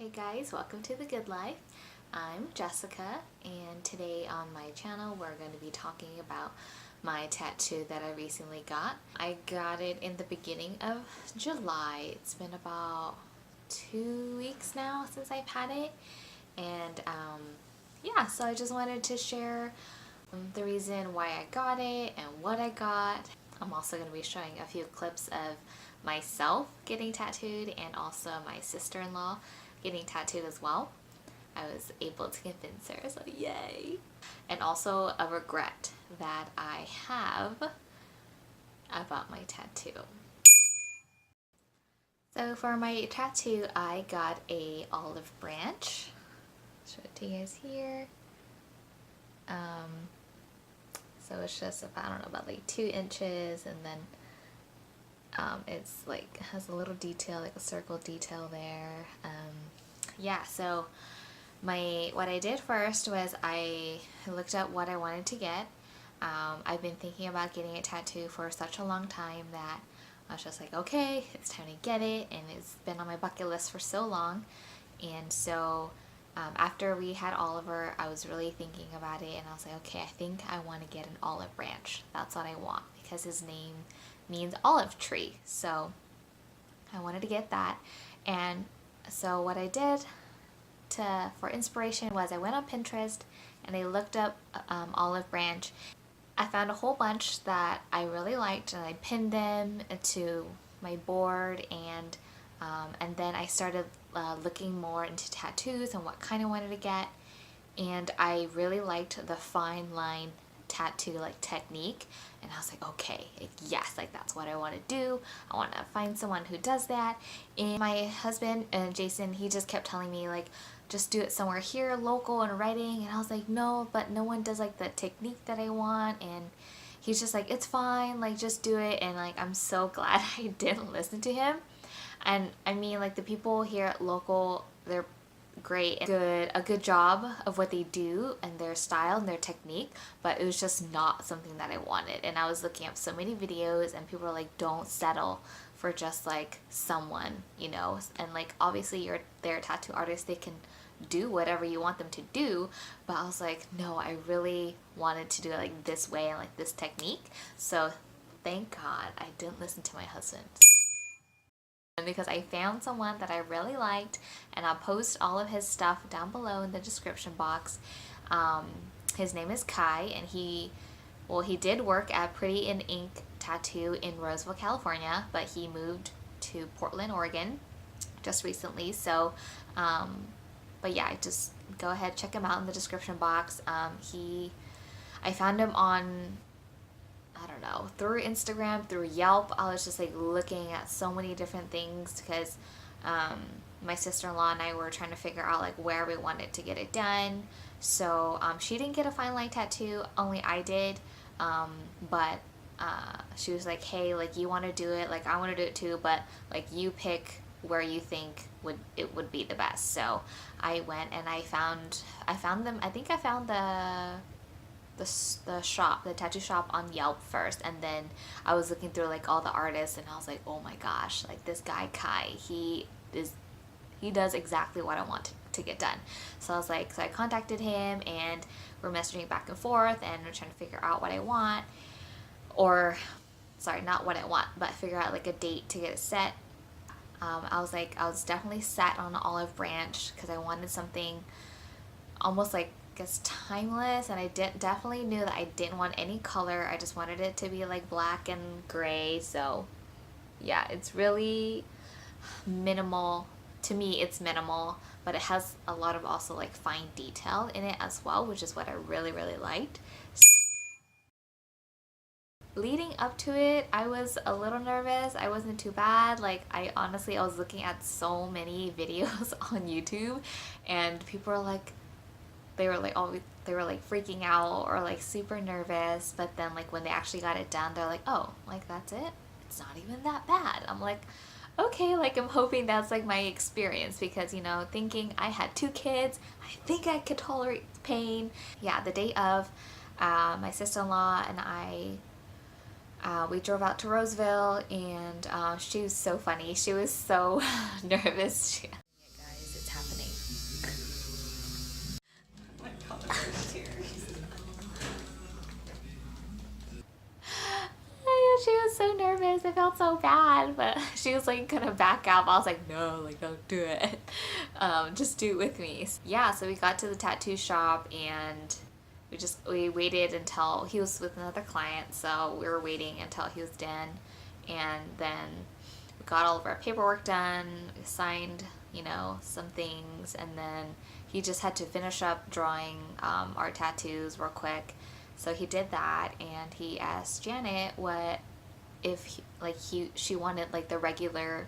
Hey guys, welcome to The Good Life. I'm Jessica, and today on my channel we're going to be talking about my tattoo that I recently got. I got it in the beginning of July. It's been about 2 weeks now since I've had it, and yeah, so I just wanted to share the reason why I got it and what I got. I'm also going to be showing a few clips of myself getting tattooed and also my sister-in-law getting tattooed as well. I was able to convince her, so yay! And also a regret that I have about my tattoo. So for my tattoo, I got a olive branch. Show it to you guys here. So it's just, I don't know, about like 2 inches, and then it's like has a little detail, like a circle detail there. Yeah, so what I did first was I looked up what I wanted to get. I've been thinking about getting a tattoo for such a long time that I was just like, okay, it's time to get it, and it's been on my bucket list for so long. And so after we had Oliver, I was really thinking about it, and I was like, okay, I think I want to get an olive branch. That's what I want, because his name means olive tree. So I wanted to get that. And so what I did for inspiration was I went on Pinterest and I looked up olive branch. I found a whole bunch that I really liked, and I pinned them to my board, and then I started looking more into tattoos and what kind I wanted to get, and I really liked the fine line tattoo technique, and I was like, okay, yes, that's what I want to do. I want to find someone who does that. And my husband, Jason, he just kept telling me just do it somewhere here local and writing, and I was like, no, but no one does the technique that I want. And he's just like, it's fine, just do it. And I'm so glad I didn't listen to him. And I mean, the people here at local, they're great and a good job of what they do and their style and their technique, but it was just not something that I wanted. And I was looking up so many videos, and people are like, don't settle for just someone, and obviously they're a tattoo artist, they can do whatever you want them to do, but I was like, no, I really wanted to do it this way and this technique. So thank God I didn't listen to my husband, because I found someone that I really liked, and I'll post all of his stuff down below in the description box. His name is Kai, and he did work at Pretty in Ink Tattoo in Roseville, California, but he moved to Portland, Oregon just recently. So but yeah, just go ahead, check him out in the description box. I found him on, I don't know, through Instagram, through Yelp. I was just looking at so many different things, because my sister-in-law and I were trying to figure out where we wanted to get it done. So she didn't get a fine line tattoo, only I did. But she was like, hey, you want to do it, I want to do it too, but you pick where you think it would be the best. So I went and I found them. I think I found the shop, the tattoo shop, on Yelp first, and then I was looking through all the artists, and I was like, oh my gosh, this guy Kai, he does exactly what I want to get done. So I was like, so I contacted him, and we're messaging back and forth, and we're trying to figure out what I want, or sorry, not what I want, but figure out a date to get it set. I was definitely set on an olive branch, because I wanted something almost guess timeless, and I definitely knew that I didn't want any color. I just wanted it to be black and gray. So yeah, it's really minimal. To me, it's minimal, but it has a lot of also fine detail in it as well, which is what I really, really liked. Leading up to it, I was a little nervous. I wasn't too bad. I was looking at so many videos on YouTube, and people were they were freaking out or super nervous, but then when they actually got it done, they're oh, that's it, it's not even that bad. I'm okay, I'm hoping that's my experience, because thinking I had 2 kids, I think I could tolerate pain. Yeah, the day of, my sister-in-law and I, we drove out to Roseville, and she was so funny. She was so nervous. Yeah, guys, it's happening. guys, I felt so bad, but she was like gonna back out, but I was like, no, like don't do it. Just do it with me. Yeah, so we got to the tattoo shop and we waited until he was with another client, so we were waiting until he was done, and then we got all of our paperwork done, we signed, you know, some things, and then he just had to finish up drawing our tattoos real quick. So he did that, and he asked Janet what if she wanted like the regular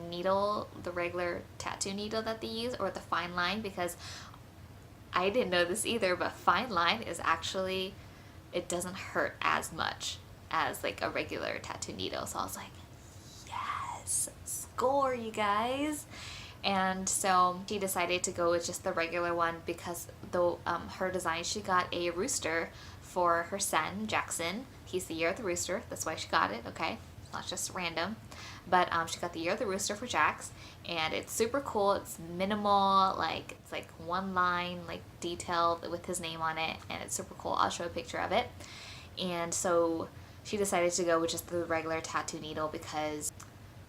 needle, the regular tattoo needle that they use, or the fine line, because I didn't know this either, but fine line is actually, it doesn't hurt as much as like a regular tattoo needle. So I was like, yes, score, you guys. And so she decided to go with just the regular one because her design, she got a rooster for her son, Jackson. He's the year of the rooster. That's why she got it, okay? It's not just random. But she got the year of the rooster for Jax, and it's super cool. It's minimal, like it's like one line, like detailed with his name on it, and it's super cool. I'll show a picture of it. And so she decided to go with just the regular tattoo needle because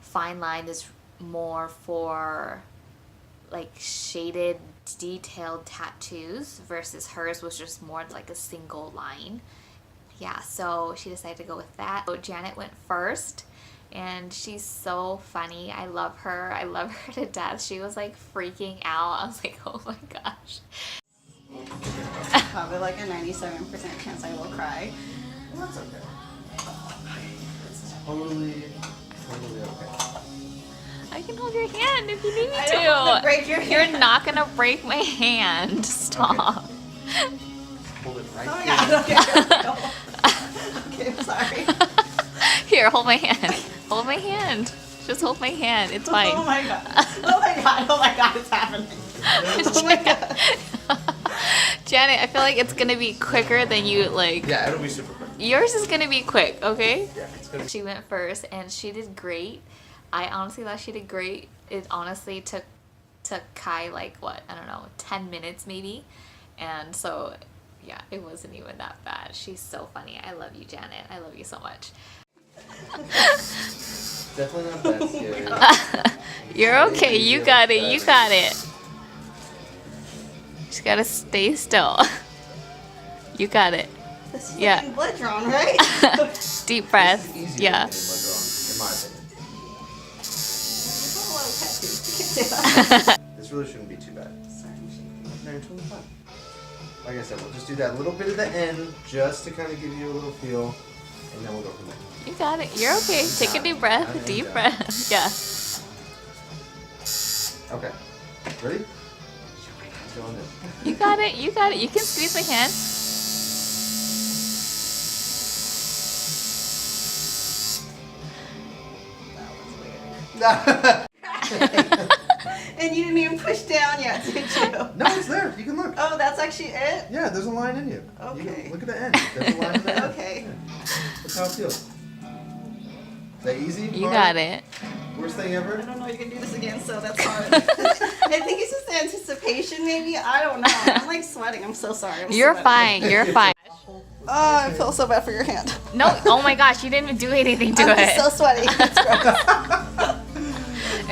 fine line is more for like shaded, detailed tattoos versus hers was just more like a single line. Yeah, so she decided to go with that. So Janet went first, and she's so funny. I love her. I love her to death. She was like freaking out. I was like, oh my gosh. Probably like a 97% chance I will cry. Well, that's okay. It's totally okay. I can hold your hand if you need me I to. don't want to break your hand. You're not gonna break my hand. Stop. Okay. Hold it right Oh here. my god, okay. Okay, I'm sorry. Here, hold my hand. Hold my hand. Just hold my hand. It's fine. Oh my god. Oh my god, oh my god, it's happening. Oh my god. Janet, I feel like it's gonna be quicker than you like. Yeah, it'll be super quick. Yours is gonna be quick, okay? Yeah, it's gonna be. She went first, and she did great. I honestly thought she did great. It honestly took Kai like what, I don't know, 10 minutes maybe, and so yeah, it wasn't even that bad. She's so funny. I love you, Janet. I love you so much. Definitely not that scary. You're okay. You got it. You got it. Just gotta stay still. You got it. This is Yeah. getting blood drawn, right? Deep breath. It's easier Yeah. than getting blood drawn, in my opinion. There's a lot of tattoos. You can't say that. This really shouldn't be too bad. Sorry, I'm shaking. No, you're totally fine. Like I said, we'll just do that little bit at the end, just to kind of give you a little feel, and then we'll go from there. You got it. You're okay. Take a deep breath. Deep breath. Yeah. Okay. Ready? Let's go on this. You got it. You got it. You can squeeze my hand. That was weird. And you didn't even push down yet, did you? No, it's there. You can look. Oh, that's actually it? Yeah, there's a line in you. You Okay. can look at the end. There's a line in the end. Okay. Yeah. Look how it feels. Is that easy? You Mark? got it. Worst thing I ever? don't know, you can do this again, so that's hard. I think it's just anticipation, maybe. I don't know. I'm like sweating. I'm so sorry. I'm You're sweating. fine. You're fine. Oh, I feel so bad for your hand. No. Oh my gosh. You didn't even do anything to I'm it. just so sweaty. It's gross.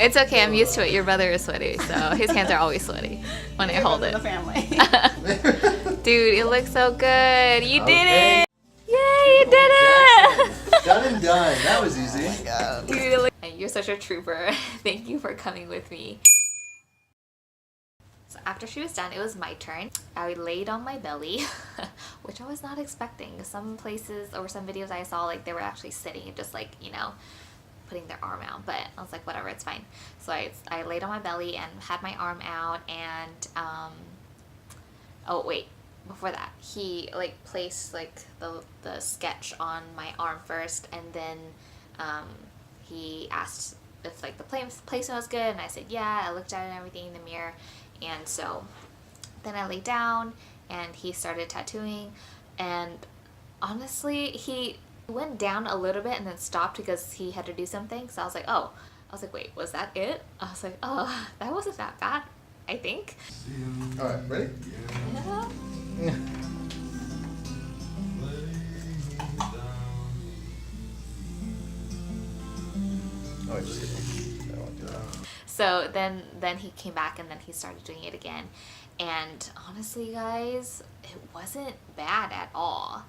It's okay. I'm used to it. Your brother is sweaty, so his hands are always sweaty when I hold in it. the family. Dude, it looks so good. You did Okay. it. Yay, you did it. Done and done. That was easy. Dude, it look- you're such a trooper. Thank you for coming with me. So after she was done, it was my turn. I laid on my belly, which I was not expecting. Some places or some videos I saw, like they were actually sitting and just like, you know, putting their arm out, but I was like, whatever, it's fine. So I laid on my belly and had my arm out, and oh wait, before that, he like placed like the sketch on my arm first, and then he asked if like the placement was good, and I said yeah. I looked at it and everything in the mirror, and so then I laid down and he started tattooing, and honestly he went down a little bit and then stopped because he had to do something. So I was like, oh, I was like, wait, was that it? I was like, oh, that wasn't that bad, I think. All right, ready? Yeah. So then he came back and then he started doing it again. And honestly, guys, it wasn't bad at all.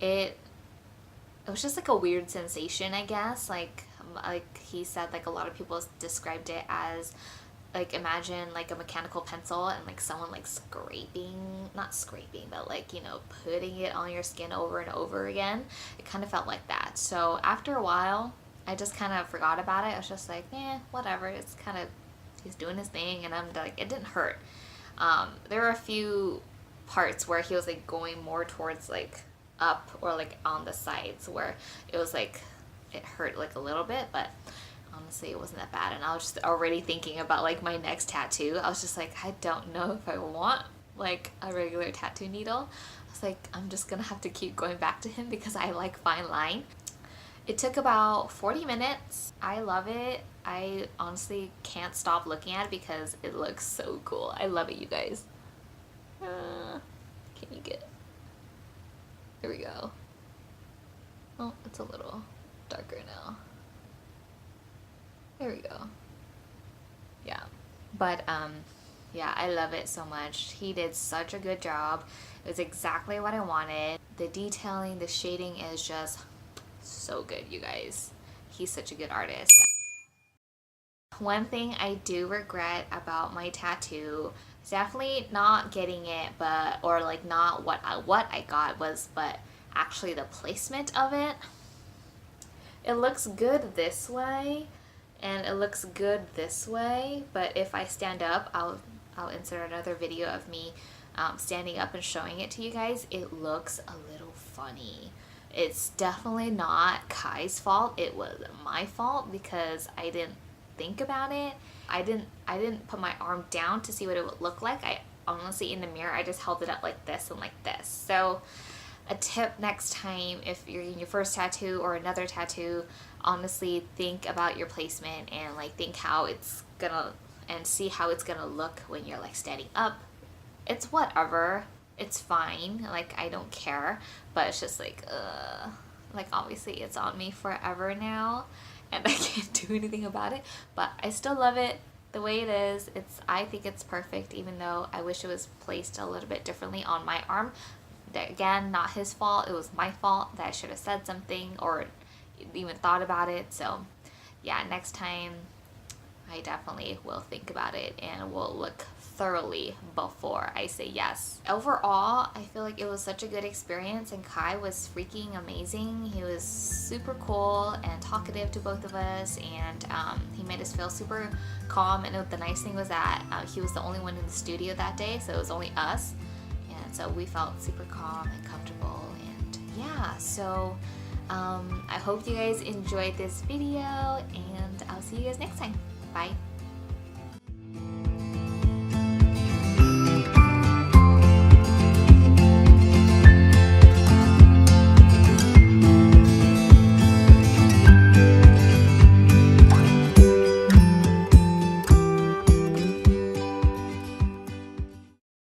It was just like a weird sensation, I guess. Like he said, like a lot of people described it as like, imagine like a mechanical pencil and like someone like not scraping, but like, you know, putting it on your skin over and over again. It kind of felt like that. So after a while, I just kind of forgot about it. I was just like, whatever. It's kind of, he's doing his thing, and I'm like, it didn't hurt. There were a few parts where he was like going more towards like up or like on the sides where it was like, it hurt like a little bit, but honestly it wasn't that bad. And I was just already thinking about like my next tattoo. I was just like, I don't know if I want like a regular tattoo needle. I was like, I'm just gonna have to keep going back to him because I like fine line. It took about 40 minutes. I love it. I honestly can't stop looking at it because it looks so cool. I love it, you guys. Can you get, there we go. Oh, it's a little darker now. There we go. Yeah. But yeah, I love it so much. He did such a good job. It was exactly what I wanted. The detailing, the shading is just so good, you guys. He's such a good artist. One thing I do regret about my tattoo is definitely not getting it, but or like not what I got was, but actually the placement of it. It looks good this way and it looks good this way, but if I stand up, I'll insert another video of me standing up and showing it to you guys. It looks a little funny. It's definitely not Kai's fault. It was my fault because I didn't think about it. I didn't put my arm down to see what it would look like. I honestly, in the mirror, I just held it up like this and like this. So a tip next time, if you're getting your first tattoo or another tattoo, honestly think about your placement and like think how it's gonna, and see how it's gonna look when you're like standing up. It's whatever, it's fine, like I don't care, but it's just like obviously it's on me forever now and I can't do anything about it, but I still love it the way it is. I think it's perfect, even though I wish it was placed a little bit differently on my arm. Again, not his fault, it was my fault that I should have said something or even thought about it. So yeah, next time I definitely will think about it and will look thoroughly before I say yes. Overall, I feel like it was such a good experience and Kai was freaking amazing. He was super cool and talkative to both of us, and he made us feel super calm. And the nice thing was that he was the only one in the studio that day, so it was only us. So we felt super calm and comfortable, and yeah, so I hope you guys enjoyed this video, and I'll see you guys next time. Bye.